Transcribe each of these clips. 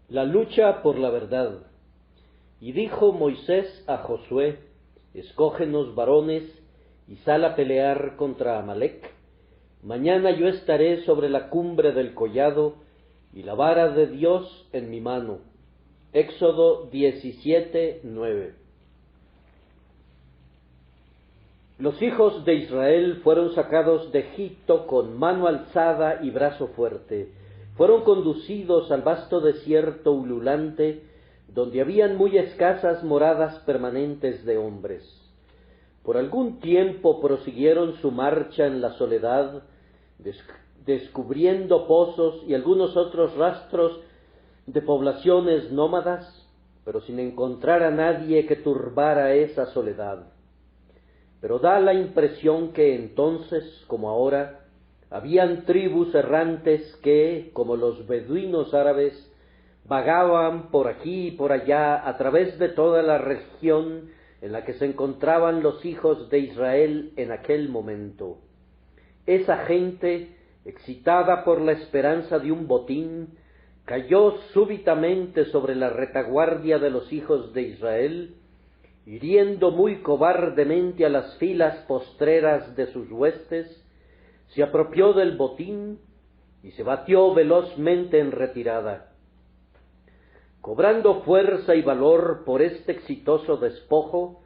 La lucha por la verdad. Y dijo Moisés a Josué: escógenos varones y sal a pelear contra Amalec. Mañana yo estaré sobre la cumbre del collado y la vara de Dios en mi mano. Éxodo 17:9. Los hijos de Israel fueron sacados de Egipto con mano alzada y brazo fuerte. Fueron conducidos al vasto desierto ululante, donde habían muy escasas moradas permanentes de hombres. Por algún tiempo prosiguieron su marcha en la soledad, descubriendo pozos y algunos otros rastros de poblaciones nómadas, pero sin encontrar a nadie que turbara esa soledad. Pero da la impresión que entonces, como ahora, habían tribus errantes que, como los beduinos árabes, vagaban por aquí y por allá a través de toda la región en la que se encontraban los hijos de Israel en aquel momento. Esa gente, excitada por la esperanza de un botín, cayó súbitamente sobre la retaguardia de los hijos de Israel, hiriendo muy cobardemente a las filas postreras de sus huestes, se apropió del botín y se batió velozmente en retirada. Cobrando fuerza y valor por este exitoso despojo,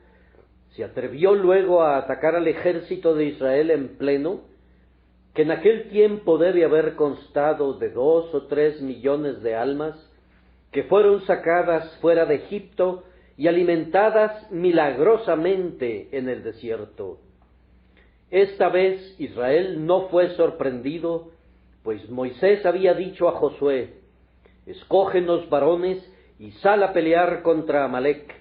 se atrevió luego a atacar al ejército de Israel en pleno, que en aquel tiempo debe haber constado de 2 o 3 millones de almas, que fueron sacadas fuera de Egipto y alimentadas milagrosamente en el desierto. Esta vez Israel no fue sorprendido, pues Moisés había dicho a Josué: escógenos varones y sal a pelear contra Amalec.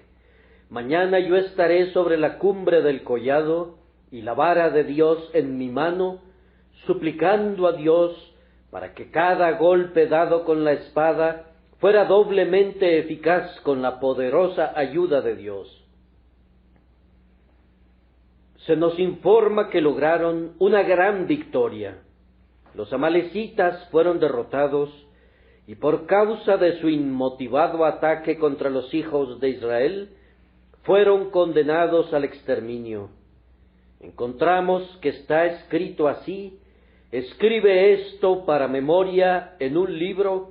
Mañana yo estaré sobre la cumbre del collado y la vara de Dios en mi mano, suplicando a Dios para que cada golpe dado con la espada fuera doblemente eficaz con la poderosa ayuda de Dios. Se nos informa que lograron una gran victoria. Los amalecitas fueron derrotados y por causa de su inmotivado ataque contra los hijos de Israel, fueron condenados al exterminio. Encontramos que está escrito así: escribe esto para memoria en un libro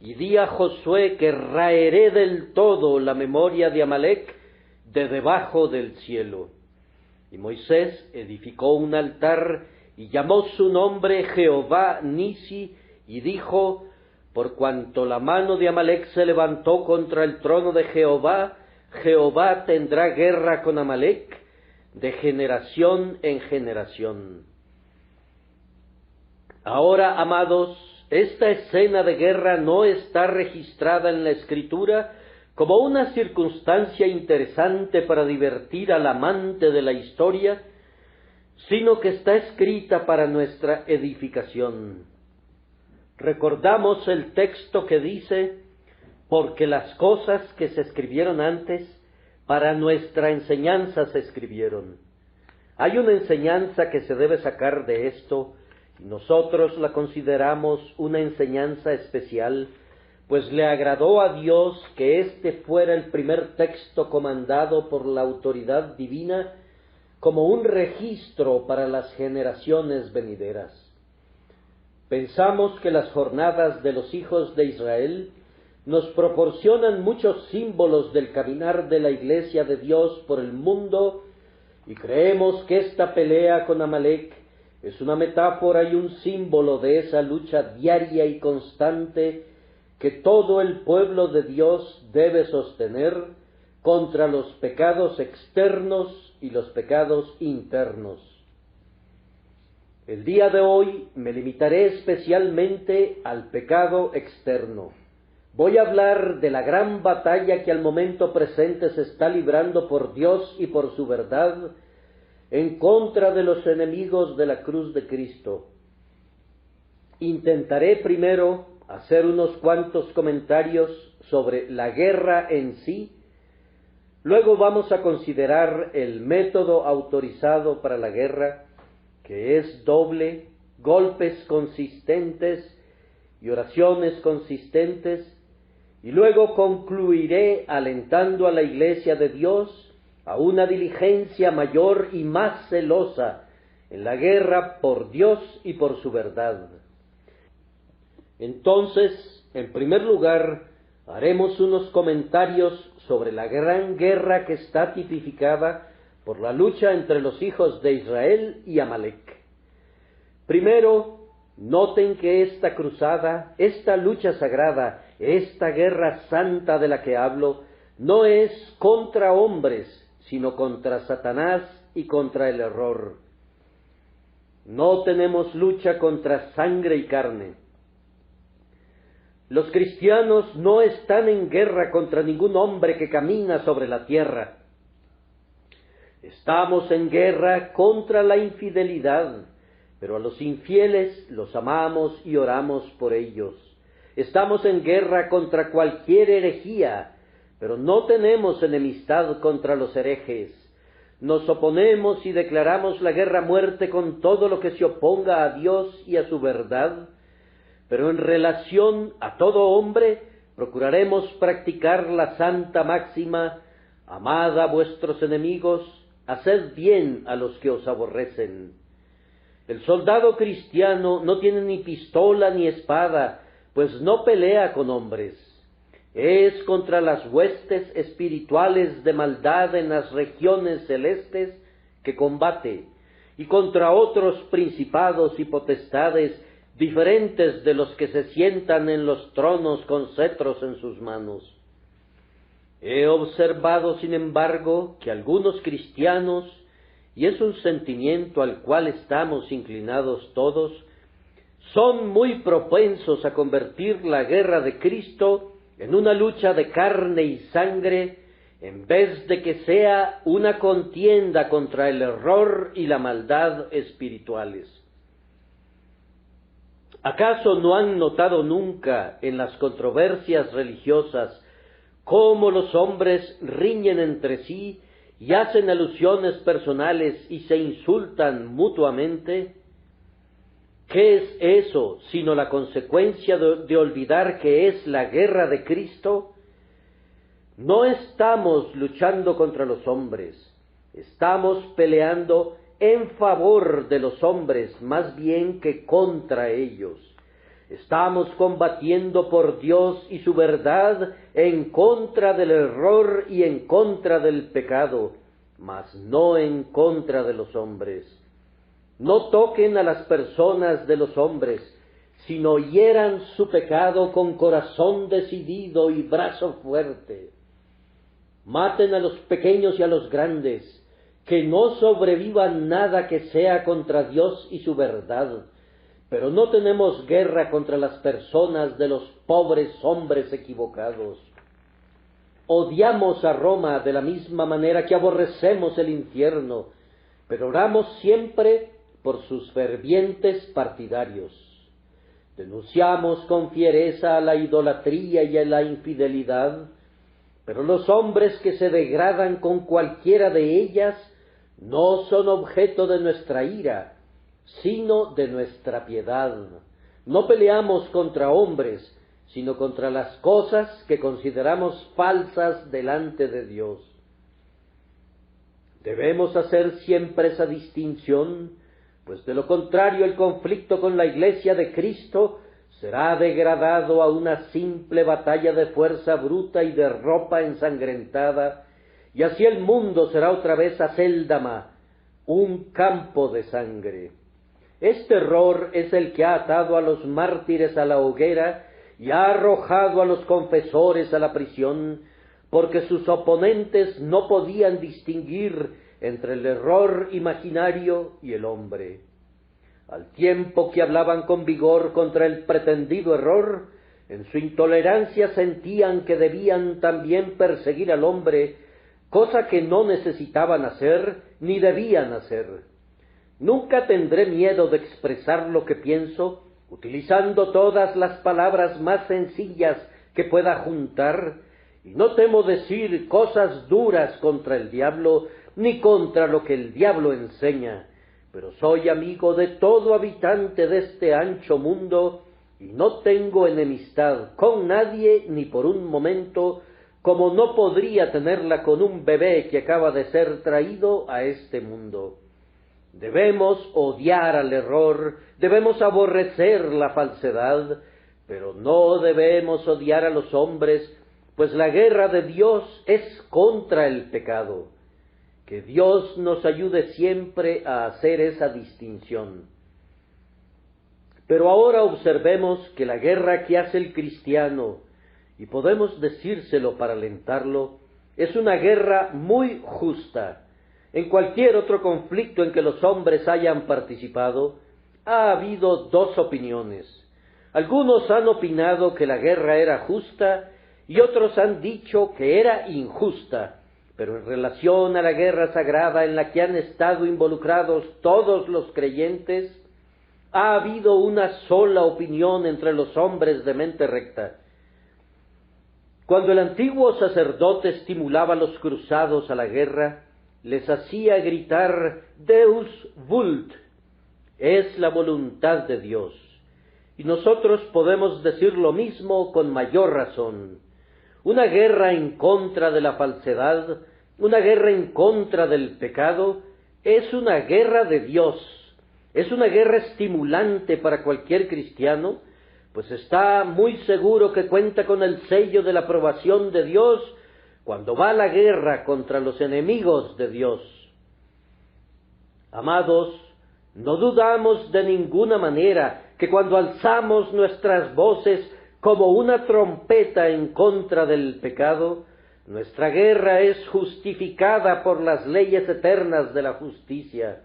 y di a Josué que raeré del todo la memoria de Amalec de debajo del cielo. Y Moisés edificó un altar y llamó su nombre Jehová Nisi, y dijo: por cuanto la mano de Amalec se levantó contra el trono de Jehová, Jehová tendrá guerra con Amalec de generación en generación. Ahora, amados, esta escena de guerra no está registrada en la Escritura como una circunstancia interesante para divertir al amante de la historia, sino que está escrita para nuestra edificación. Recordamos el texto que dice: porque las cosas que se escribieron antes, para nuestra enseñanza se escribieron. Hay una enseñanza que se debe sacar de esto, y nosotros la consideramos una enseñanza especial, pues le agradó a Dios que este fuera el primer texto comandado por la autoridad divina como un registro para las generaciones venideras. Pensamos que las jornadas de los hijos de Israel nos proporcionan muchos símbolos del caminar de la Iglesia de Dios por el mundo, y creemos que esta pelea con Amalec es una metáfora y un símbolo de esa lucha diaria y constante que todo el pueblo de Dios debe sostener contra los pecados externos y los pecados internos. El día de hoy me limitaré especialmente al pecado externo. Voy a hablar de la gran batalla que al momento presente se está librando por Dios y por su verdad en contra de los enemigos de la cruz de Cristo. Intentaré primero hacer unos cuantos comentarios sobre la guerra en sí. Luego vamos a considerar el método autorizado para la guerra, que es doble: golpes consistentes y oraciones consistentes, y luego concluiré alentando a la Iglesia de Dios a una diligencia mayor y más celosa en la guerra por Dios y por su verdad. Entonces, en primer lugar, haremos unos comentarios sobre la gran guerra que está tipificada por la lucha entre los hijos de Israel y Amalec. Primero, noten que esta cruzada, esta lucha sagrada, esta guerra santa de la que hablo, no es contra hombres, sino contra Satanás y contra el error. No tenemos lucha contra sangre y carne. Los cristianos no están en guerra contra ningún hombre que camina sobre la tierra. Estamos en guerra contra la infidelidad, pero a los infieles los amamos y oramos por ellos. Estamos en guerra contra cualquier herejía, pero no tenemos enemistad contra los herejes. Nos oponemos y declaramos la guerra a muerte con todo lo que se oponga a Dios y a su verdad, pero en relación a todo hombre procuraremos practicar la santa máxima: amad a vuestros enemigos, haced bien a los que os aborrecen. El soldado cristiano no tiene ni pistola ni espada, pues no pelea con hombres. Es contra las huestes espirituales de maldad en las regiones celestes que combate, y contra otros principados y potestades diferentes de los que se sientan en los tronos con cetros en sus manos. He observado, sin embargo, que algunos cristianos, y es un sentimiento al cual estamos inclinados todos, son muy propensos a convertir la guerra de Cristo en una lucha de carne y sangre, en vez de que sea una contienda contra el error y la maldad espirituales. ¿Acaso no han notado nunca en las controversias religiosas cómo los hombres riñen entre sí y hacen alusiones personales y se insultan mutuamente? ¿Qué es eso sino la consecuencia de olvidar que es la guerra de Cristo? No estamos luchando contra los hombres, estamos peleando en favor de los hombres más bien que contra ellos. Estamos combatiendo por Dios y su verdad en contra del error y en contra del pecado, mas no en contra de los hombres. No toquen a las personas de los hombres, sino hieran su pecado con corazón decidido y brazo fuerte. Maten a los pequeños y a los grandes, que no sobreviva nada que sea contra Dios y su verdad. Pero no tenemos guerra contra las personas de los pobres hombres equivocados. Odiamos a Roma de la misma manera que aborrecemos el infierno, pero oramos siempre por sus fervientes partidarios. Denunciamos con fiereza a la idolatría y a la infidelidad, pero los hombres que se degradan con cualquiera de ellas no son objeto de nuestra ira, sino de nuestra piedad. No peleamos contra hombres, sino contra las cosas que consideramos falsas delante de Dios. Debemos hacer siempre esa distinción, pues de lo contrario el conflicto con la Iglesia de Cristo será degradado a una simple batalla de fuerza bruta y de ropa ensangrentada, y así el mundo será otra vez Acéldama, un campo de sangre. Este error es el que ha atado a los mártires a la hoguera y ha arrojado a los confesores a la prisión, porque sus oponentes no podían distinguir entre el error imaginario y el hombre. Al tiempo que hablaban con vigor contra el pretendido error, en su intolerancia sentían que debían también perseguir al hombre, cosa que no necesitaban hacer ni debían hacer. Nunca tendré miedo de expresar lo que pienso, utilizando todas las palabras más sencillas que pueda juntar, y no temo decir cosas duras contra el diablo, ni contra lo que el diablo enseña, pero soy amigo de todo habitante de este ancho mundo, y no tengo enemistad con nadie ni por un momento, como no podría tenerla con un bebé que acaba de ser traído a este mundo. Debemos odiar al error, debemos aborrecer la falsedad, pero no debemos odiar a los hombres, pues la guerra de Dios es contra el pecado. Que Dios nos ayude siempre a hacer esa distinción. Pero ahora observemos que la guerra que hace el cristiano, y podemos decírselo para alentarlo, es una guerra muy justa. En cualquier otro conflicto en que los hombres hayan participado, ha habido dos opiniones. Algunos han opinado que la guerra era justa y otros han dicho que era injusta, pero en relación a la guerra sagrada en la que han estado involucrados todos los creyentes, ha habido una sola opinión entre los hombres de mente recta. Cuando el antiguo sacerdote estimulaba a los cruzados a la guerra, les hacía gritar Deus vult, es la voluntad de Dios. Y nosotros podemos decir lo mismo con mayor razón. Una guerra en contra de la falsedad, una guerra en contra del pecado, es una guerra de Dios. Es una guerra estimulante para cualquier cristiano, pues está muy seguro que cuenta con el sello de la aprobación de Dios cuando va a la guerra contra los enemigos de Dios. Amados, no dudamos de ninguna manera que cuando alzamos nuestras voces como una trompeta en contra del pecado, nuestra guerra es justificada por las leyes eternas de la justicia.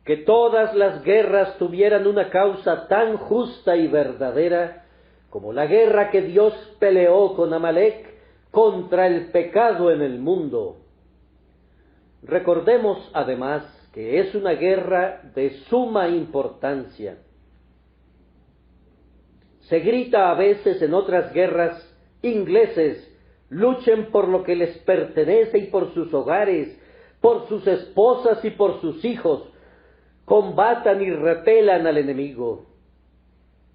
Que todas las guerras tuvieran una causa tan justa y verdadera como la guerra que Dios peleó con Amalek contra el pecado en el mundo. Recordemos además que es una guerra de suma importancia. Se grita a veces en otras guerras, ingleses, luchen por lo que les pertenece y por sus hogares, por sus esposas y por sus hijos, combatan y repelan al enemigo.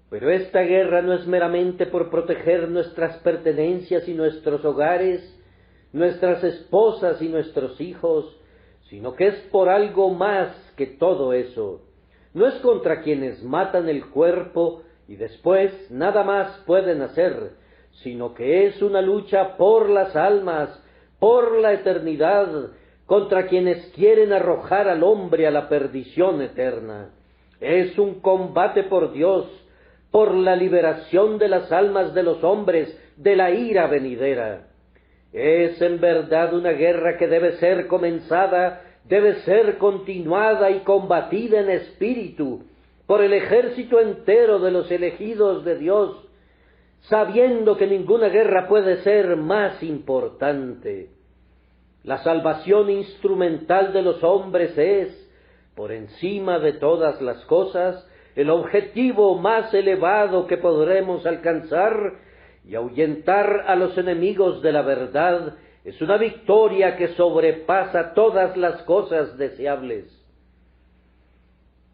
Pero esta guerra no es meramente por proteger nuestras pertenencias y nuestros hogares, nuestras esposas y nuestros hijos, sino que es por algo más que todo eso. No es contra quienes matan el cuerpo y después nada más pueden hacer, sino que es una lucha por las almas, por la eternidad, contra quienes quieren arrojar al hombre a la perdición eterna. Es un combate por Dios, por la liberación de las almas de los hombres de la ira venidera. Es en verdad una guerra que debe ser comenzada, debe ser continuada y combatida en espíritu por el ejército entero de los elegidos de Dios, sabiendo que ninguna guerra puede ser más importante. La salvación instrumental de los hombres es, por encima de todas las cosas, el objetivo más elevado que podremos alcanzar, y ahuyentar a los enemigos de la verdad es una victoria que sobrepasa todas las cosas deseables.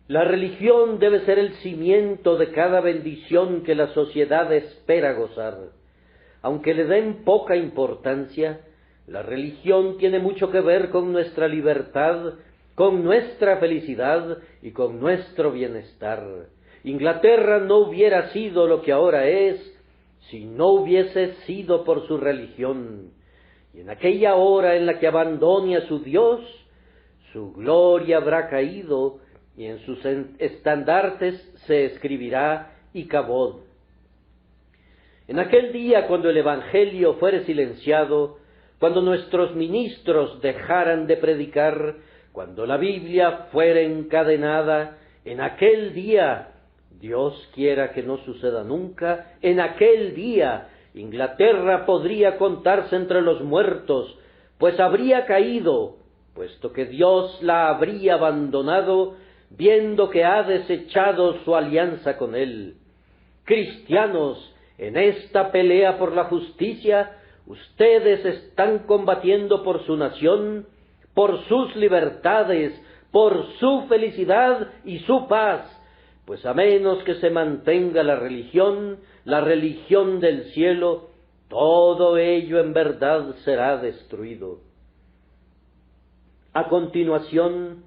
La religión debe ser el cimiento de cada bendición que la sociedad espera gozar. Aunque le den poca importancia, la religión tiene mucho que ver con nuestra libertad, con nuestra felicidad y con nuestro bienestar. Inglaterra no hubiera sido lo que ahora es si no hubiese sido por su religión. Y en aquella hora en la que abandone a su Dios, su gloria habrá caído y en sus estandartes se escribirá Icabod. En aquel día, cuando el Evangelio fuere silenciado, cuando nuestros ministros dejaran de predicar, cuando la Biblia fuera encadenada, en aquel día, Dios quiera que no suceda nunca, en aquel día Inglaterra podría contarse entre los muertos, pues habría caído, puesto que Dios la habría abandonado, viendo que ha desechado su alianza con él. Cristianos, en esta pelea por la justicia, ustedes están combatiendo por su nación, por sus libertades, por su felicidad y su paz, pues a menos que se mantenga la religión del cielo, todo ello en verdad será destruido. A continuación,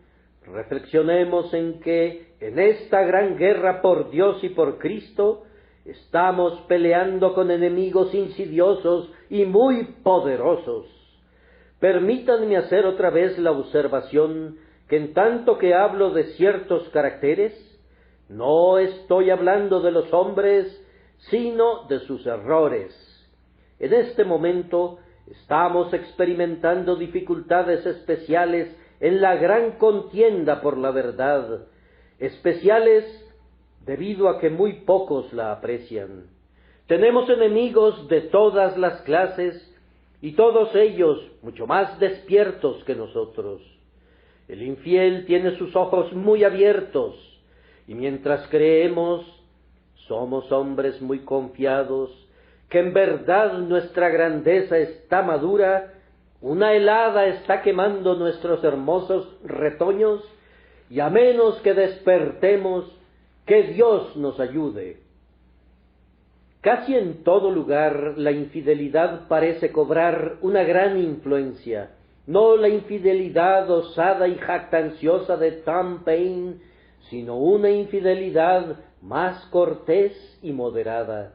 reflexionemos en que en esta gran guerra por Dios y por Cristo, estamos peleando con enemigos insidiosos y muy poderosos. Permítanme hacer otra vez la observación que en tanto que hablo de ciertos caracteres, no estoy hablando de los hombres, sino de sus errores. En este momento estamos experimentando dificultades especiales en la gran contienda por la verdad, especiales debido a que muy pocos la aprecian. Tenemos enemigos de todas las clases y todos ellos mucho más despiertos que nosotros. El infiel tiene sus ojos muy abiertos y mientras creemos, somos hombres muy confiados, que en verdad nuestra grandeza está madura, una helada está quemando nuestros hermosos retoños, y a menos que despertemos, que Dios nos ayude. Casi en todo lugar la infidelidad parece cobrar una gran influencia, no la infidelidad osada y jactanciosa de Tom Paine, sino una infidelidad más cortés y moderada.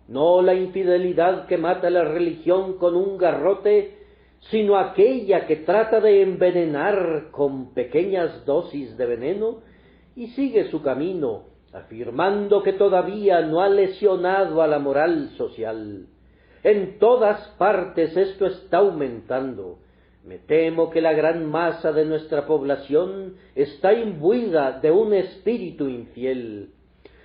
No la infidelidad que mata la religión con un garrote, sino aquella que trata de envenenar con pequeñas dosis de veneno y sigue su camino, afirmando que todavía no ha lesionado a la moral social. En todas partes esto está aumentando. Me temo que la gran masa de nuestra población está imbuida de un espíritu infiel.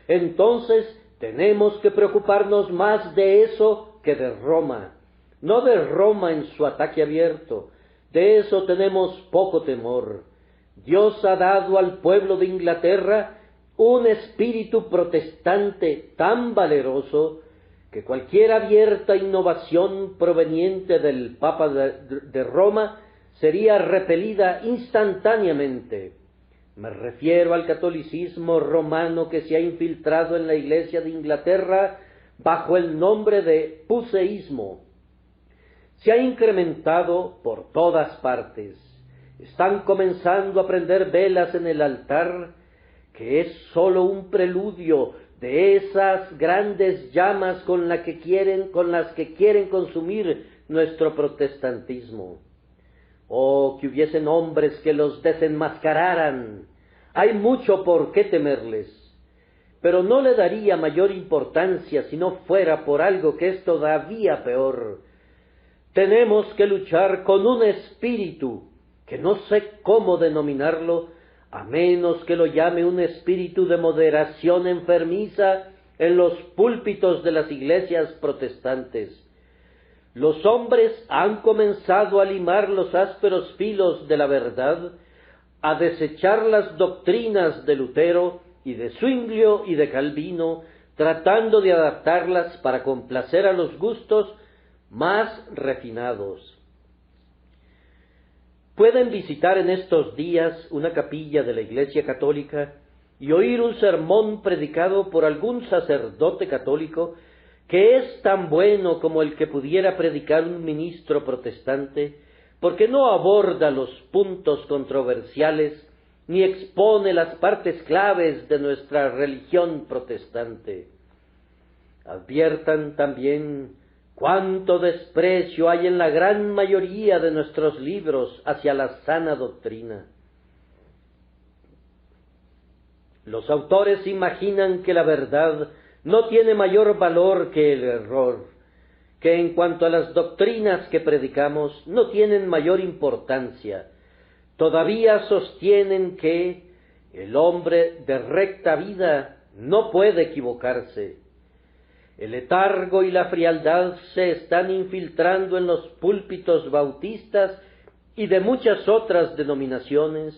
Entonces tenemos que preocuparnos más de eso que de Roma. No de Roma en su ataque abierto, de eso tenemos poco temor. Dios ha dado al pueblo de Inglaterra un espíritu protestante tan valeroso que cualquier abierta innovación proveniente del Papa de Roma sería repelida instantáneamente. Me refiero al catolicismo romano que se ha infiltrado en la Iglesia de Inglaterra bajo el nombre de puceísmo. Se ha incrementado por todas partes. Están comenzando a prender velas en el altar, que es sólo un preludio de esas grandes llamas con las que quieren consumir nuestro protestantismo. Oh, que hubiesen hombres que los desenmascararan. Hay mucho por qué temerles, pero no le daría mayor importancia si no fuera por algo que es todavía peor. Tenemos que luchar con un espíritu, que no sé cómo denominarlo, a menos que lo llame un espíritu de moderación enfermiza en los púlpitos de las iglesias protestantes. Los hombres han comenzado a limar los ásperos filos de la verdad, a desechar las doctrinas de Lutero y de Zwinglio y de Calvino, tratando de adaptarlas para complacer a los gustos más refinados. Pueden visitar en estos días una capilla de la Iglesia Católica y oír un sermón predicado por algún sacerdote católico que es tan bueno como el que pudiera predicar un ministro protestante, porque no aborda los puntos controversiales ni expone las partes claves de nuestra religión protestante. Adviertan también cuánto desprecio hay en la gran mayoría de nuestros libros hacia la sana doctrina. Los autores imaginan que la verdad no tiene mayor valor que el error, que en cuanto a las doctrinas que predicamos no tienen mayor importancia. Todavía sostienen que el hombre de recta vida no puede equivocarse. El letargo y la frialdad se están infiltrando en los púlpitos bautistas y de muchas otras denominaciones,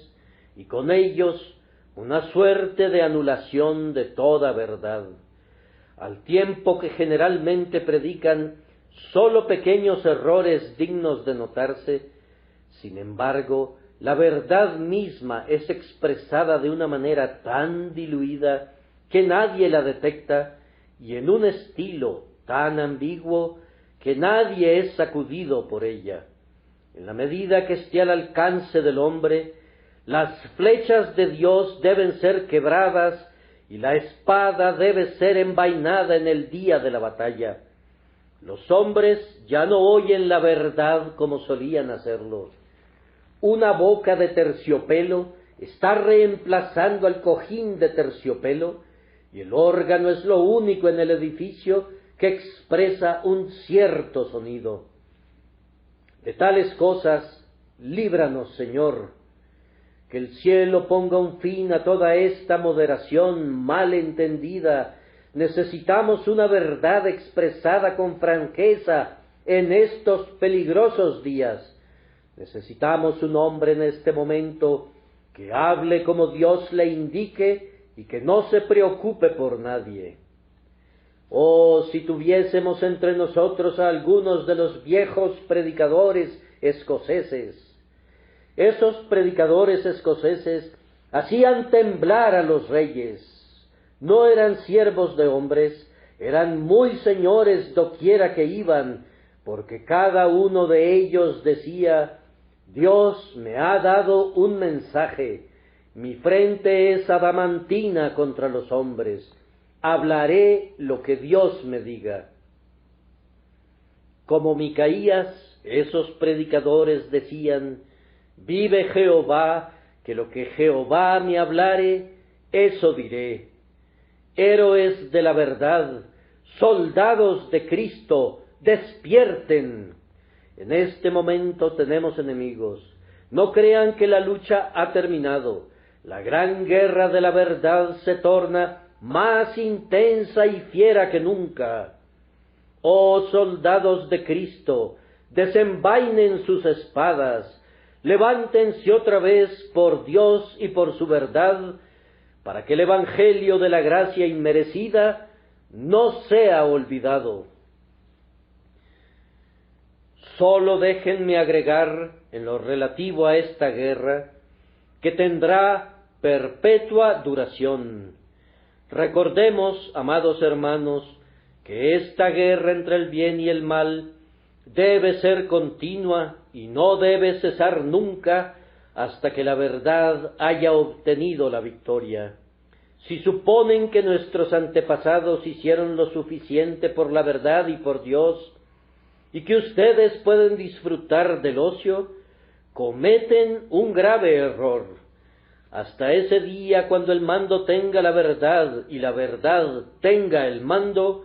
y con ellos una suerte de anulación de toda verdad. Al tiempo que generalmente predican sólo pequeños errores dignos de notarse, sin embargo, la verdad misma es expresada de una manera tan diluida que nadie la detecta, y en un estilo tan ambiguo que nadie es sacudido por ella. En la medida que esté al alcance del hombre, las flechas de Dios deben ser quebradas y la espada debe ser envainada en el día de la batalla. Los hombres ya no oyen la verdad como solían hacerlo. Una boca de terciopelo está reemplazando al cojín de terciopelo, y el órgano es lo único en el edificio que expresa un cierto sonido. De tales cosas, líbranos, Señor. Que el cielo ponga un fin a toda esta moderación mal entendida. Necesitamos una verdad expresada con franqueza en estos peligrosos días. Necesitamos un hombre en este momento que hable como Dios le indique y que no se preocupe por nadie. Oh, si tuviésemos entre nosotros a algunos de los viejos predicadores escoceses. Esos predicadores escoceses hacían temblar a los reyes. No eran siervos de hombres, eran muy señores doquiera que iban, porque cada uno de ellos decía: Dios me ha dado un mensaje, mi frente es adamantina contra los hombres, hablaré lo que Dios me diga. Como Micaías, esos predicadores decían: Vive Jehová, que lo que Jehová me hablare, eso diré. Héroes de la verdad, soldados de Cristo, despierten. En este momento tenemos enemigos. No crean que la lucha ha terminado. La gran guerra de la verdad se torna más intensa y fiera que nunca. Oh soldados de Cristo, desenvainen sus espadas, levántense otra vez por Dios y por su verdad, para que el evangelio de la gracia inmerecida no sea olvidado. Sólo déjenme agregar, en lo relativo a esta guerra, que tendrá perpetua duración. Recordemos, amados hermanos, que esta guerra entre el bien y el mal debe ser continua y no debe cesar nunca hasta que la verdad haya obtenido la victoria. Si suponen que nuestros antepasados hicieron lo suficiente por la verdad y por Dios, y que ustedes pueden disfrutar del ocio, cometen un grave error. Hasta ese día, cuando el mando tenga la verdad y la verdad tenga el mando,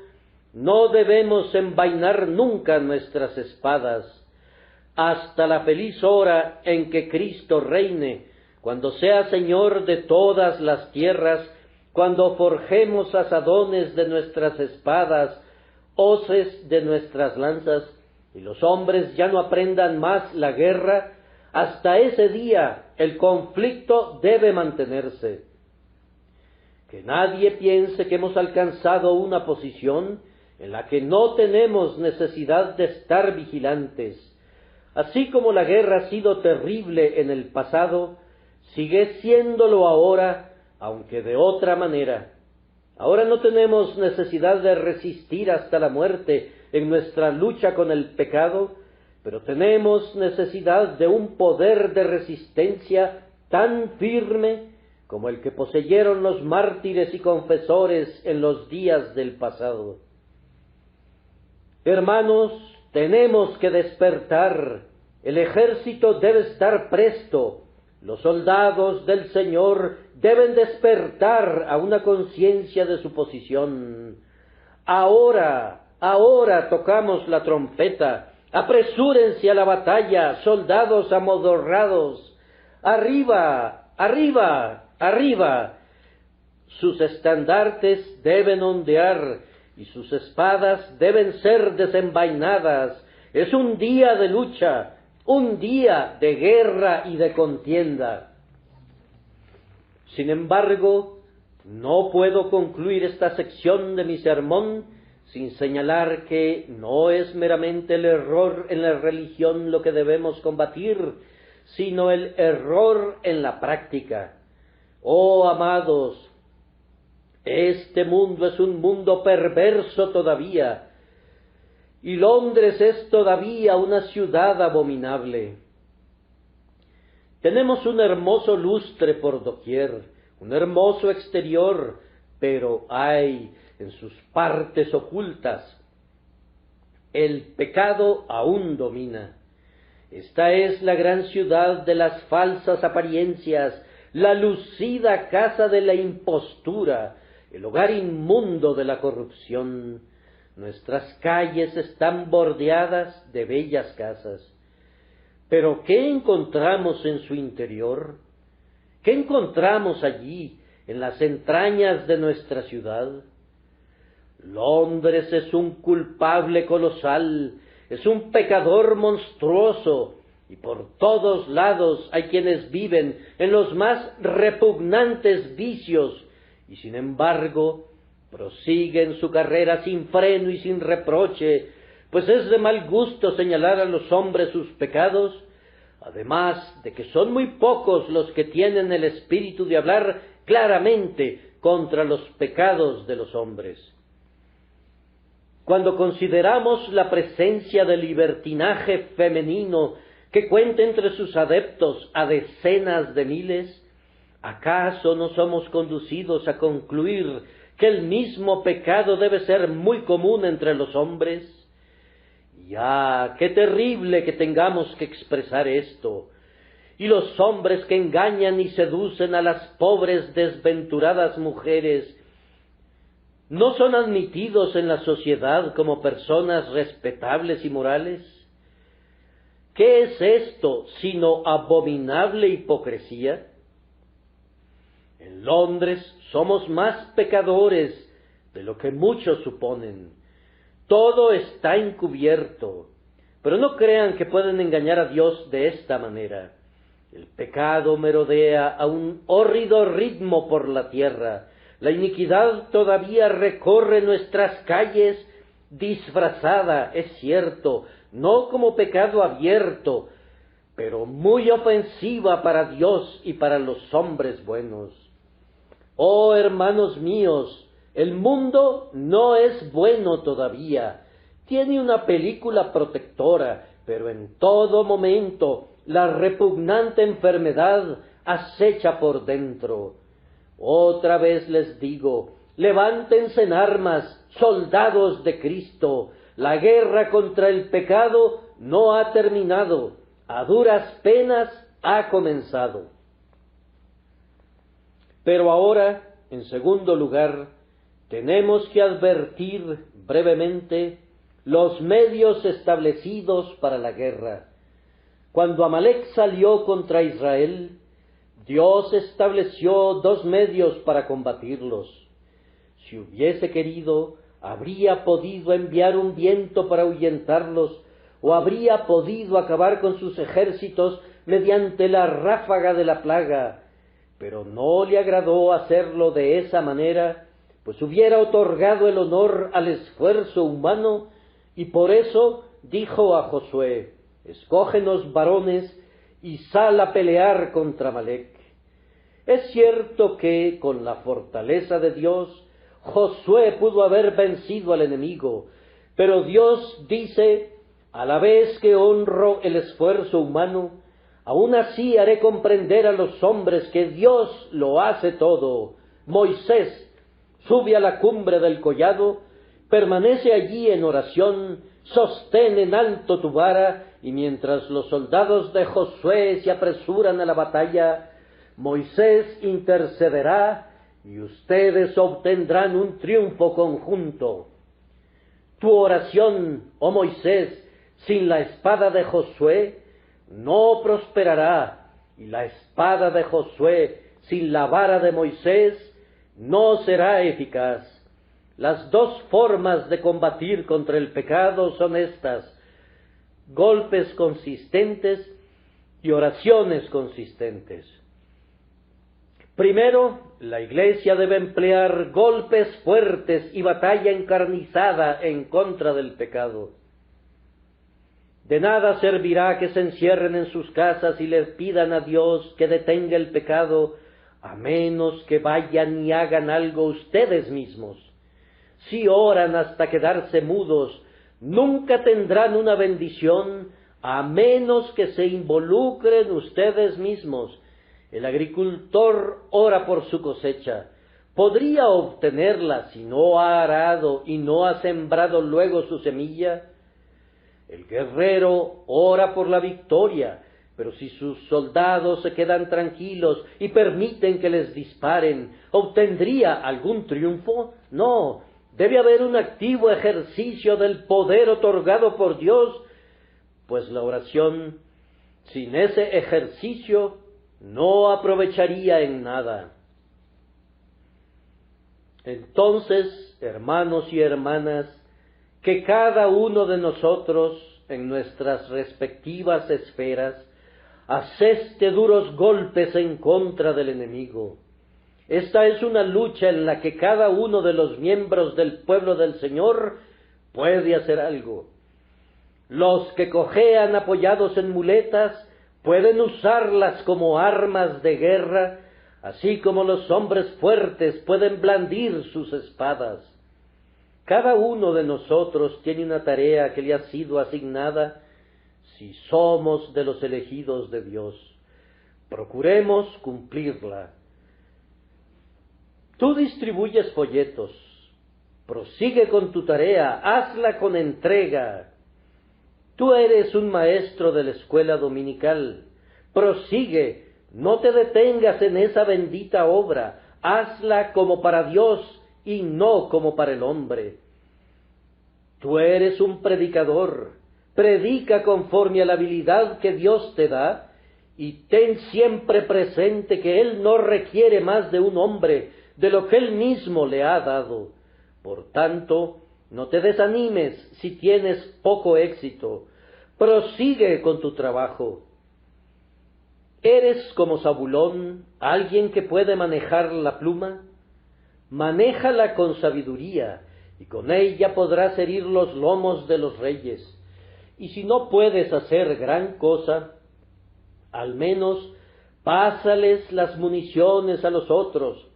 no debemos envainar nunca nuestras espadas. Hasta la feliz hora en que Cristo reine, cuando sea Señor de todas las tierras, cuando forjemos asadones de nuestras espadas, hoces de nuestras lanzas, y los hombres ya no aprendan más la guerra, hasta ese día el conflicto debe mantenerse. Que nadie piense que hemos alcanzado una posición en la que no tenemos necesidad de estar vigilantes. Así como la guerra ha sido terrible en el pasado, sigue siéndolo ahora, aunque de otra manera. Ahora no tenemos necesidad de resistir hasta la muerte en nuestra lucha con el pecado, pero tenemos necesidad de un poder de resistencia tan firme como el que poseyeron los mártires y confesores en los días del pasado. Hermanos, tenemos que despertar, el ejército debe estar presto, los soldados del Señor deben despertar a una conciencia de su posición. Ahora tocamos la trompeta, apresúrense a la batalla, soldados amodorrados, arriba, arriba, arriba. Sus estandartes deben ondear y sus espadas deben ser desenvainadas. Es un día de lucha, un día de guerra y de contienda. Sin embargo, no puedo concluir esta sección de mi sermón sin señalar que no es meramente el error en la religión lo que debemos combatir, sino el error en la práctica. Oh amados, Este mundo es un mundo perverso todavía, y Londres es todavía una ciudad abominable. Tenemos un hermoso lustre por doquier, un hermoso exterior, pero hay en sus partes ocultas. El pecado aún domina. Esta es la gran ciudad de las falsas apariencias, la lucida casa de la impostura, el hogar inmundo de la corrupción. Nuestras calles están bordeadas de bellas casas. Pero ¿qué encontramos en su interior? ¿Qué encontramos allí, en las entrañas de nuestra ciudad? Londres es un culpable colosal, es un pecador monstruoso, y por todos lados hay quienes viven en los más repugnantes vicios, y sin embargo prosiguen su carrera sin freno y sin reproche, pues es de mal gusto señalar a los hombres sus pecados, además de que son muy pocos los que tienen el espíritu de hablar claramente contra los pecados de los hombres. Cuando consideramos la presencia del libertinaje femenino que cuenta entre sus adeptos a decenas de miles, ¿acaso no somos conducidos a concluir que el mismo pecado debe ser muy común entre los hombres? ¡Ya, qué terrible que tengamos que expresar esto! Y los hombres que engañan y seducen a las pobres desventuradas mujeres, ¿no son admitidos en la sociedad como personas respetables y morales? ¿Qué es esto sino abominable hipocresía? En Londres somos más pecadores de lo que muchos suponen. Todo está encubierto, pero no crean que pueden engañar a Dios de esta manera. El pecado merodea a un hórrido ritmo por la tierra. La iniquidad todavía recorre nuestras calles disfrazada, es cierto, no como pecado abierto, pero muy ofensiva para Dios y para los hombres buenos. Oh, hermanos míos, el mundo no es bueno todavía. Tiene una película protectora, pero en todo momento la repugnante enfermedad acecha por dentro. Otra vez les digo, levántense en armas, soldados de Cristo. La guerra contra el pecado no ha terminado, a duras penas ha comenzado. Pero ahora, en segundo lugar, tenemos que advertir brevemente los medios establecidos para la guerra. Cuando Amalec salió contra Israel, Dios estableció dos medios para combatirlos. Si hubiese querido, habría podido enviar un viento para ahuyentarlos, o habría podido acabar con sus ejércitos mediante la ráfaga de la plaga, pero no le agradó hacerlo de esa manera, pues hubiera otorgado el honor al esfuerzo humano, y por eso dijo a Josué: escógenos varones y sal a pelear contra Amalec. Es cierto que, con la fortaleza de Dios, Josué pudo haber vencido al enemigo, pero Dios dice: a la vez que honro el esfuerzo humano, aún así haré comprender a los hombres que Dios lo hace todo. Moisés sube a la cumbre del collado, permanece allí en oración, sostén en alto tu vara, y mientras los soldados de Josué se apresuran a la batalla, Moisés intercederá y ustedes obtendrán un triunfo conjunto. Tu oración, oh Moisés, sin la espada de Josué, no prosperará, y la espada de Josué sin la vara de Moisés no será eficaz. Las dos formas de combatir contra el pecado son estas: golpes consistentes y oraciones consistentes. Primero, la Iglesia debe emplear golpes fuertes y batalla encarnizada en contra del pecado. De nada servirá que se encierren en sus casas y les pidan a Dios que detenga el pecado, a menos que vayan y hagan algo ustedes mismos. Si oran hasta quedarse mudos, nunca tendrán una bendición, a menos que se involucren ustedes mismos. El agricultor ora por su cosecha. ¿Podría obtenerla si no ha arado y no ha sembrado luego su semilla? El guerrero ora por la victoria, pero si sus soldados se quedan tranquilos y permiten que les disparen, ¿obtendría algún triunfo? No, debe haber un activo ejercicio del poder otorgado por Dios, pues la oración, sin ese ejercicio, no aprovecharía en nada. Entonces, hermanos y hermanas, que cada uno de nosotros, en nuestras respectivas esferas, aseste duros golpes en contra del enemigo. Esta es una lucha en la que cada uno de los miembros del pueblo del Señor puede hacer algo. Los que cojean apoyados en muletas pueden usarlas como armas de guerra, así como los hombres fuertes pueden blandir sus espadas. Cada uno de nosotros tiene una tarea que le ha sido asignada si somos de los elegidos de Dios. Procuremos cumplirla. Tú distribuyes folletos. Prosigue con tu tarea, hazla con entrega. Tú eres un maestro de la escuela dominical. Prosigue, no te detengas en esa bendita obra. Hazla como para Dios y no como para el hombre. Tú eres un predicador. Predica conforme a la habilidad que Dios te da y ten siempre presente que Él no requiere más de un hombre de lo que Él mismo le ha dado. Por tanto, no te desanimes si tienes poco éxito. Prosigue con tu trabajo. ¿Eres como Zabulón, alguien que puede manejar la pluma? Manéjala con sabiduría, y con ella podrás herir los lomos de los reyes. Y si no puedes hacer gran cosa, al menos pásales las municiones a los otros,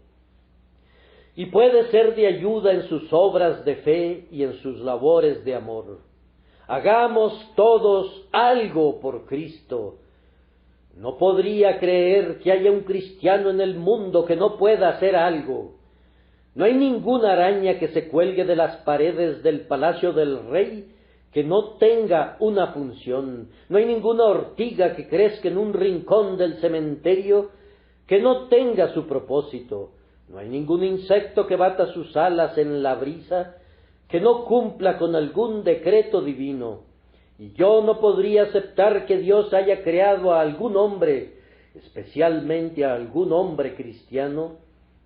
y puedes ser de ayuda en sus obras de fe y en sus labores de amor. Hagamos todos algo por Cristo. No podría creer que haya un cristiano en el mundo que no pueda hacer algo. No hay ninguna araña que se cuelgue de las paredes del palacio del rey que no tenga una función. No hay ninguna ortiga que crezca en un rincón del cementerio que no tenga su propósito. No hay ningún insecto que bata sus alas en la brisa que no cumpla con algún decreto divino. Y yo no podría aceptar que Dios haya creado a algún hombre, especialmente a algún hombre cristiano,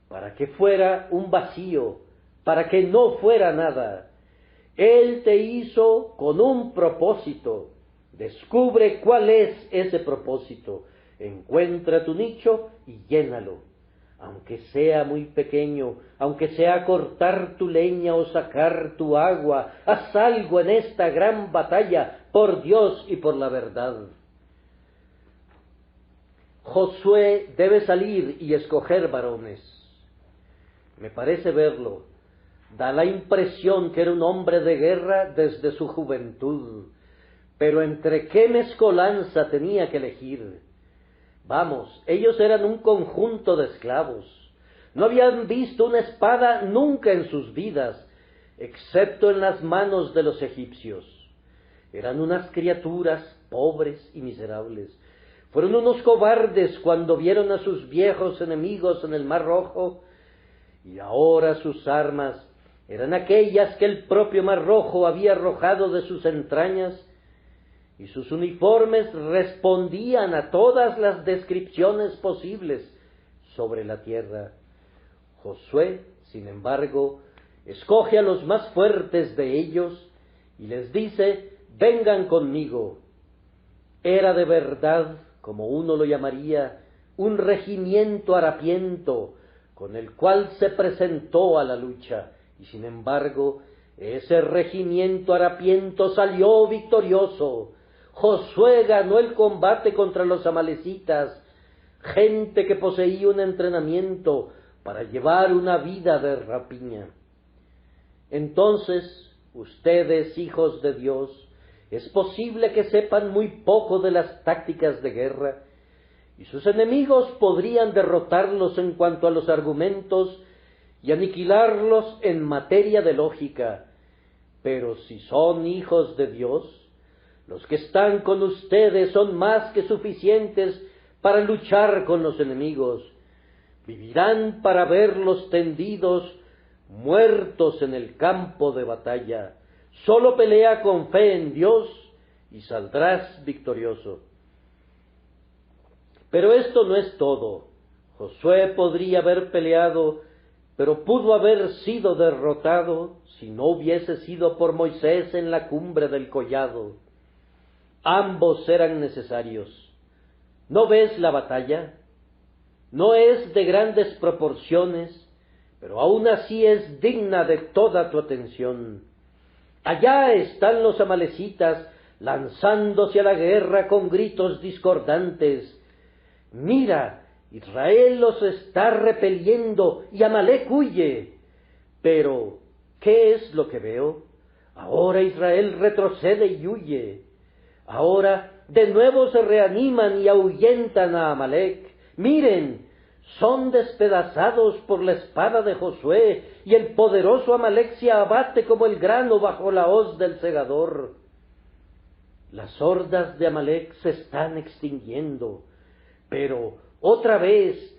para que fuera un vacío, para que no fuera nada. Él te hizo con un propósito. Descubre cuál es ese propósito. Encuentra tu nicho y llénalo. Aunque sea muy pequeño, aunque sea cortar tu leña o sacar tu agua, haz algo en esta gran batalla por Dios y por la verdad. Josué debe salir y escoger varones. Me parece verlo. Da la impresión que era un hombre de guerra desde su juventud. Pero ¿entre qué mezcolanza tenía que elegir? Vamos, ellos eran un conjunto de esclavos. No habían visto una espada nunca en sus vidas, excepto en las manos de los egipcios. Eran unas criaturas pobres y miserables. Fueron unos cobardes cuando vieron a sus viejos enemigos en el Mar Rojo, y ahora sus armas eran aquellas que el propio Mar Rojo había arrojado de sus entrañas, y sus uniformes respondían a todas las descripciones posibles sobre la tierra. Josué, sin embargo, escoge a los más fuertes de ellos y les dice: vengan conmigo. Era de verdad, como uno lo llamaría, un regimiento harapiento con el cual se presentó a la lucha, y sin embargo, ese regimiento harapiento salió victorioso. Josué ganó el combate contra los amalecitas. gente que poseía un entrenamiento para llevar una vida de rapiña. Entonces, ustedes, hijos de Dios, es posible que sepan muy poco de las tácticas de guerra, y sus enemigos podrían derrotarlos en cuanto a los argumentos y aniquilarlos en materia de lógica. Pero si son hijos de Dios, los que están con ustedes son más que suficientes para luchar con los enemigos. Vivirán para verlos tendidos, muertos en el campo de batalla. Solo pelea con fe en Dios y saldrás victorioso. Pero esto no es todo. Josué podría haber peleado, pero pudo haber sido derrotado si no hubiese sido por Moisés en la cumbre del collado. Ambos eran necesarios. ¿No ves la batalla? No es de grandes proporciones, pero aún así es digna de toda tu atención. Allá están los amalecitas lanzándose a la guerra con gritos discordantes. Mira, Israel los está repeliendo y Amalec huye. Pero, ¿qué es lo que veo? Ahora Israel retrocede y huye. Ahora de nuevo se reaniman y ahuyentan a Amalec. Miren, son despedazados por la espada de Josué, y el poderoso Amalec se abate como el grano bajo la hoz del segador. Las hordas de Amalec se están extinguiendo, pero otra vez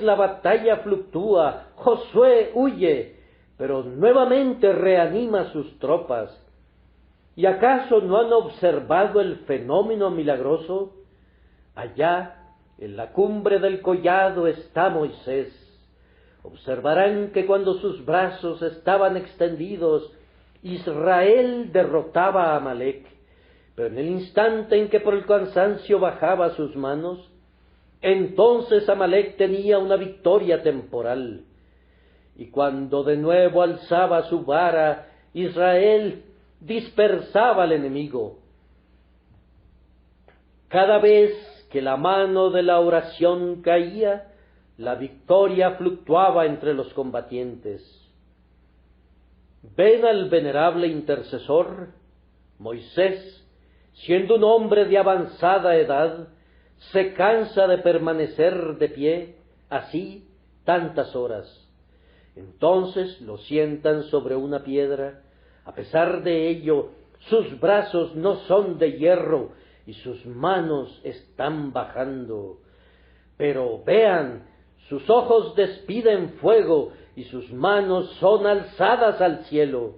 la batalla fluctúa. Josué huye, pero nuevamente reanima sus tropas. ¿Y acaso no han observado el fenómeno milagroso? Allá, en la cumbre del collado, está Moisés. Observarán que cuando sus brazos estaban extendidos, Israel derrotaba a Amalec, pero en el instante en que por el cansancio bajaba sus manos, entonces Amalec tenía una victoria temporal. Y cuando de nuevo alzaba su vara, Israel dispersaba al enemigo. Cada vez que la mano de la oración caía, la victoria fluctuaba entre los combatientes. Ven al venerable intercesor. Moisés, siendo un hombre de avanzada edad, se cansa de permanecer de pie así tantas horas. Entonces lo sientan sobre una piedra. A pesar de ello, sus brazos no son de hierro y sus manos están bajando. Pero vean, sus ojos despiden fuego y sus manos son alzadas al cielo.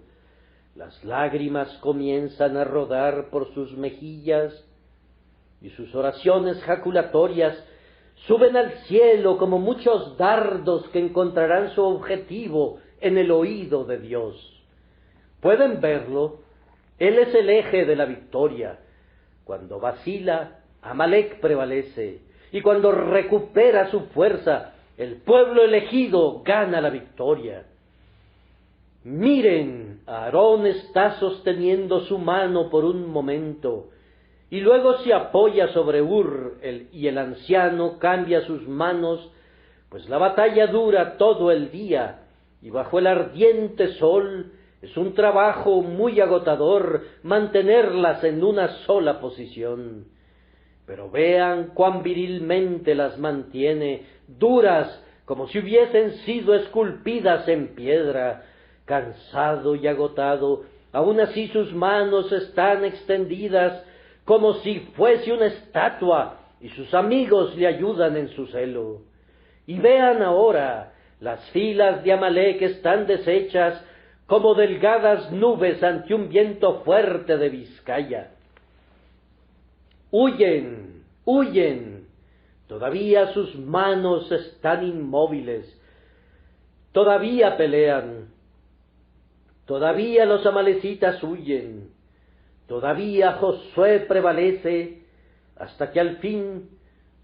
Las lágrimas comienzan a rodar por sus mejillas y sus oraciones jaculatorias suben al cielo como muchos dardos que encontrarán su objetivo en el oído de Dios. ¿Pueden verlo? Él es el eje de la victoria. Cuando vacila, Amalec prevalece, y cuando recupera su fuerza, el pueblo elegido gana la victoria. Miren, Aarón está sosteniendo su mano por un momento, y luego se apoya sobre Hur, y el anciano cambia sus manos, pues la batalla dura todo el día, y bajo el ardiente sol es un trabajo muy agotador mantenerlas en una sola posición. Pero vean cuán virilmente las mantiene, duras como si hubiesen sido esculpidas en piedra. Cansado y agotado, aun así sus manos están extendidas como si fuese una estatua, y sus amigos le ayudan en su celo. Y vean ahora, las filas de Amalec están deshechas como delgadas nubes ante un viento fuerte de Vizcaya. Huyen, huyen, todavía sus manos están inmóviles, todavía pelean, todavía los amalecitas huyen, todavía Josué prevalece, hasta que al fin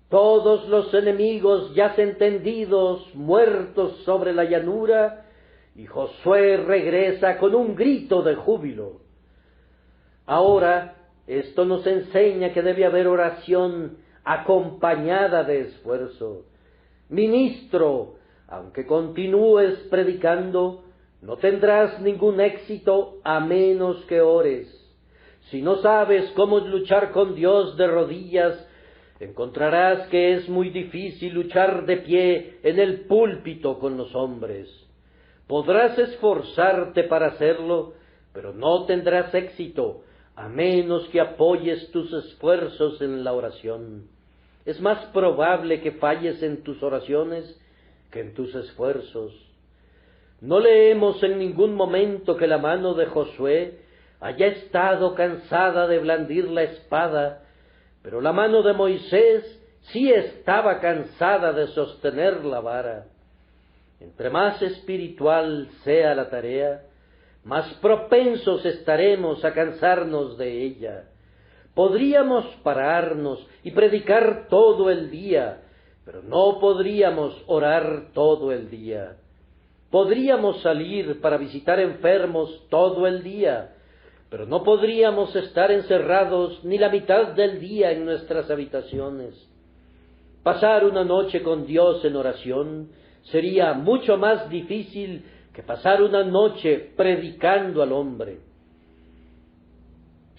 todos los enemigos yacen tendidos, muertos sobre la llanura, y Josué regresa con un grito de júbilo. Ahora, esto nos enseña que debe haber oración acompañada de esfuerzo. Ministro, aunque continúes predicando, no tendrás ningún éxito a menos que ores. Si no sabes cómo luchar con Dios de rodillas, encontrarás que es muy difícil luchar de pie en el púlpito con los hombres. Podrás esforzarte para hacerlo, pero no tendrás éxito, a menos que apoyes tus esfuerzos en la oración. Es más probable que falles en tus oraciones que en tus esfuerzos. No leemos en ningún momento que la mano de Josué haya estado cansada de blandir la espada, pero la mano de Moisés sí estaba cansada de sostener la vara. Entre más espiritual sea la tarea, más propensos estaremos a cansarnos de ella. Podríamos pararnos y predicar todo el día, pero no podríamos orar todo el día. Podríamos salir para visitar enfermos todo el día, pero no podríamos estar encerrados ni la mitad del día en nuestras habitaciones. Pasar una noche con Dios en oración sería mucho más difícil que pasar una noche predicando al hombre.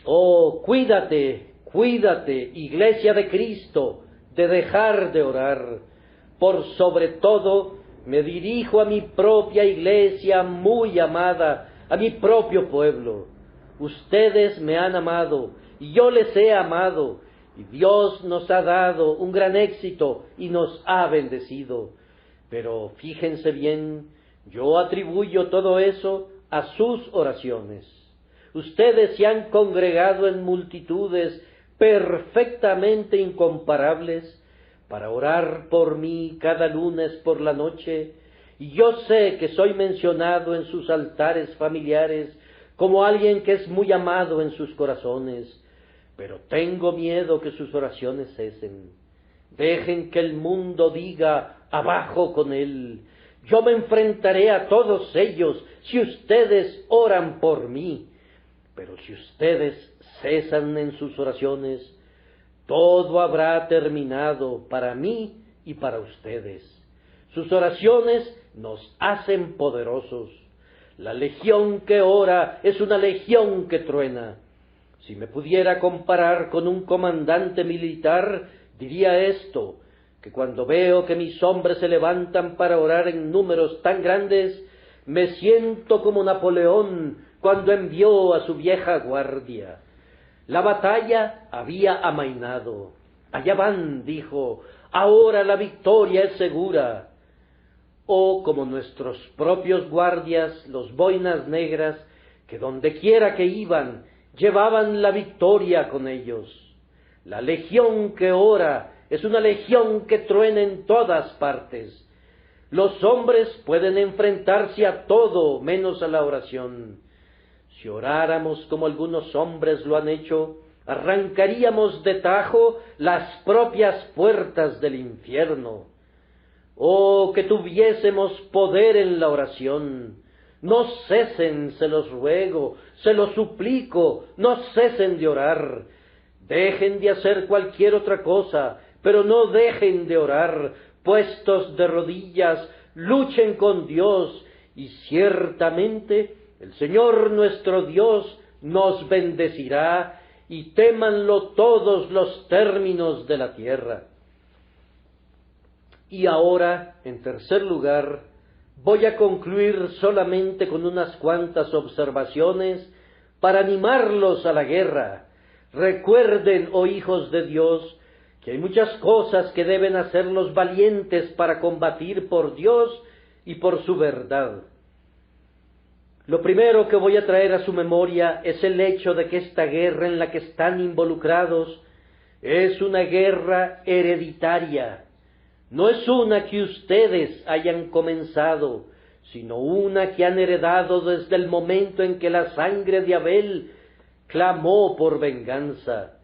Oh, cuídate, cuídate, Iglesia de Cristo, de dejar de orar. Por sobre todo, me dirijo a mi propia iglesia muy amada, a mi propio pueblo. Ustedes me han amado, y yo les he amado, y Dios nos ha dado un gran éxito y nos ha bendecido. Pero fíjense bien, yo atribuyo todo eso a sus oraciones. Ustedes se han congregado en multitudes perfectamente incomparables para orar por mí cada lunes por la noche, y yo sé que soy mencionado en sus altares familiares como alguien que es muy amado en sus corazones, pero tengo miedo que sus oraciones cesen. Dejen que el mundo diga, abajo con él. Yo me enfrentaré a todos ellos si ustedes oran por mí. Pero si ustedes cesan en sus oraciones, todo habrá terminado para mí y para ustedes. Sus oraciones nos hacen poderosos. La legión que ora es una legión que truena. Si me pudiera comparar con un comandante militar, diría esto, que cuando veo que mis hombres se levantan para orar en números tan grandes, me siento como Napoleón cuando envió a su vieja guardia. La batalla había amainado. Allá van, dijo, ahora la victoria es segura. O como nuestros propios guardias, los boinas negras, que donde quiera que iban, llevaban la victoria con ellos. La legión que ora es una legión que truena en todas partes. Los hombres pueden enfrentarse a todo menos a la oración. Si oráramos como algunos hombres lo han hecho, arrancaríamos de tajo las propias puertas del infierno. Oh, que tuviésemos poder en la oración. No cesen, se los ruego, se los suplico, no cesen de orar. Dejen de hacer cualquier otra cosa, pero no dejen de orar. Puestos de rodillas, luchen con Dios, y ciertamente el Señor nuestro Dios nos bendecirá, y témanlo todos los términos de la tierra. Y ahora, en tercer lugar, voy a concluir solamente con unas cuantas observaciones para animarlos a la guerra. Recuerden, oh hijos de Dios, que hay muchas cosas que deben hacer los valientes para combatir por Dios y por su verdad. Lo primero que voy a traer a su memoria es el hecho de que esta guerra en la que están involucrados es una guerra hereditaria. No es una que ustedes hayan comenzado, sino una que han heredado desde el momento en que la sangre de Abel clamó por venganza.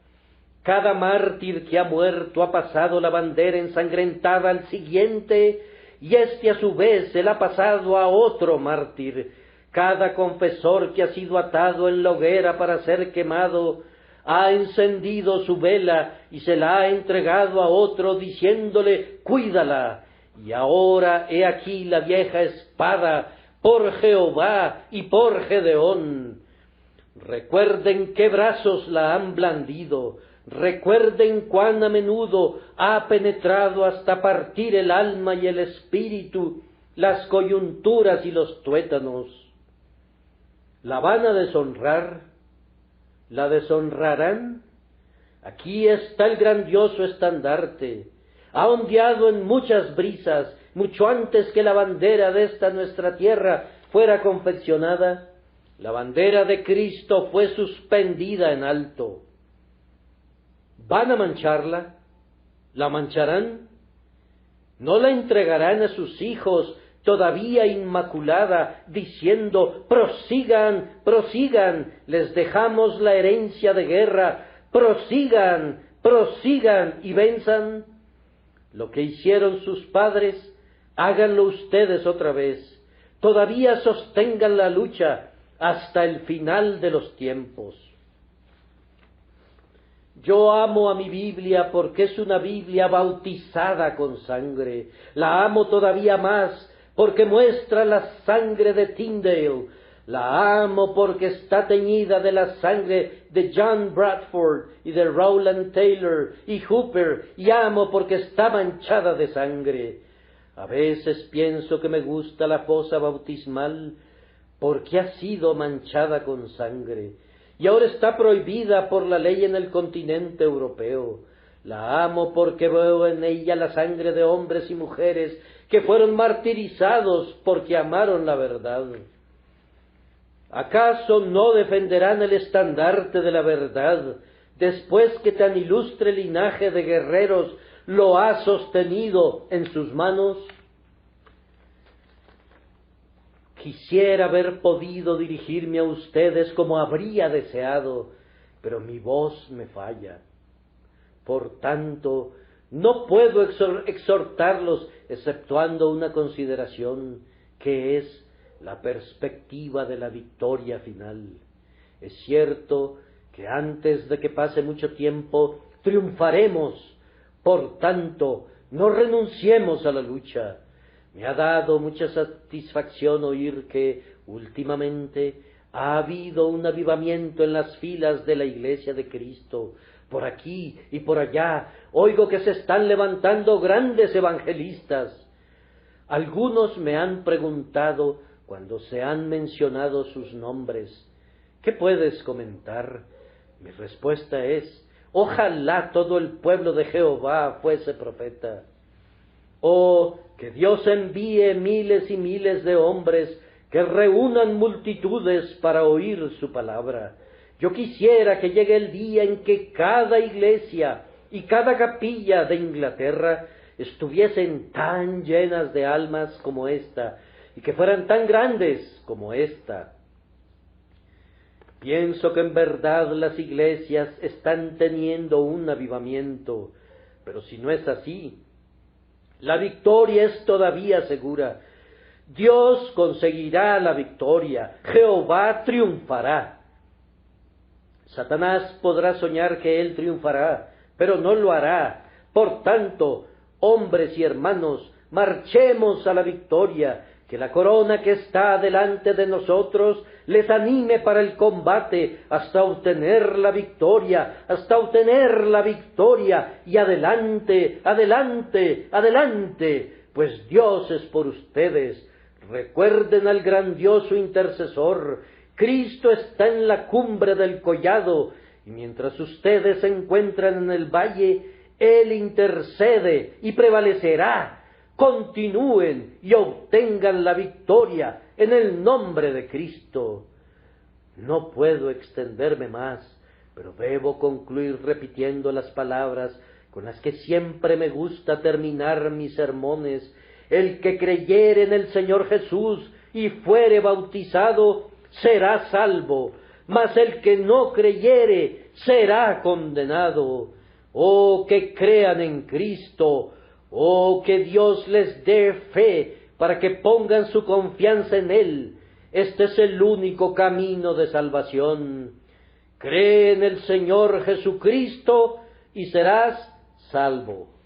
Cada mártir que ha muerto ha pasado la bandera ensangrentada al siguiente, y éste a su vez se la ha pasado a otro mártir. Cada confesor que ha sido atado en la hoguera para ser quemado ha encendido su vela y se la ha entregado a otro, diciéndole, cuídala. Y ahora he aquí la vieja espada, por Jehová y por Gedeón. Recuerden qué brazos la han blandido, recuerden cuán a menudo ha penetrado hasta partir el alma y el espíritu, las coyunturas y los tuétanos. ¿La van a deshonrar? ¿La deshonrarán? Aquí está el grandioso estandarte. Ha ondeado en muchas brisas, mucho antes que la bandera de esta nuestra tierra fuera confeccionada. La bandera de Cristo fue suspendida en alto. ¿Van a mancharla? ¿La mancharán? ¿No la entregarán a sus hijos todavía inmaculada, diciendo, prosigan, prosigan, les dejamos la herencia de guerra, prosigan, prosigan y venzan? Lo que hicieron sus padres, háganlo ustedes otra vez. Todavía sostengan la lucha hasta el final de los tiempos. Yo amo a mi Biblia porque es una Biblia bautizada con sangre. La amo todavía más porque muestra la sangre de Tyndale. La amo porque está teñida de la sangre de John Bradford y de Rowland Taylor y Hooper, y amo porque está manchada de sangre. A veces pienso que me gusta la fosa bautismal porque ha sido manchada con sangre, y ahora está prohibida por la ley en el continente europeo. La amo porque veo en ella la sangre de hombres y mujeres que fueron martirizados porque amaron la verdad. ¿Acaso no defenderán el estandarte de la verdad después que tan ilustre linaje de guerreros lo ha sostenido en sus manos? Quisiera haber podido dirigirme a ustedes como habría deseado, pero mi voz me falla. Por tanto, no puedo exhortarlos exceptuando una consideración, que es la perspectiva de la victoria final. Es cierto que antes de que pase mucho tiempo triunfaremos, por tanto, no renunciemos a la lucha. Me ha dado mucha satisfacción oír que últimamente ha habido un avivamiento en las filas de la Iglesia de Cristo. Por aquí y por allá oigo que se están levantando grandes evangelistas. Algunos me han preguntado, cuando se han mencionado sus nombres, ¿qué puedes comentar? Mi respuesta es, ojalá todo el pueblo de Jehová fuese profeta. Oh, que Dios envíe miles y miles de hombres que reúnan multitudes para oír su palabra. Yo quisiera que llegue el día en que cada iglesia y cada capilla de Inglaterra estuviesen tan llenas de almas como esta, y que fueran tan grandes como esta. Pienso que en verdad las iglesias están teniendo un avivamiento, pero si no es así, la victoria es todavía segura. Dios conseguirá la victoria, Jehová triunfará. Satanás podrá soñar que él triunfará, pero no lo hará. Por tanto, hombres y hermanos, marchemos a la victoria, que la corona que está delante de nosotros les anime para el combate hasta obtener la victoria, y adelante, adelante, adelante, pues Dios es por ustedes. Recuerden al grandioso intercesor. Cristo está en la cumbre del collado, y mientras ustedes se encuentran en el valle, Él intercede y prevalecerá. Continúen y obtengan la victoria en el nombre de Cristo. No puedo extenderme más, pero debo concluir repitiendo las palabras con las que siempre me gusta terminar mis sermones. El que creyere en el Señor Jesús y fuere bautizado, será salvo, mas el que no creyere será condenado. Oh, que crean en Cristo. Oh, que Dios les dé fe para que pongan su confianza en Él. Este es el único camino de salvación. Cree en el Señor Jesucristo y serás salvo.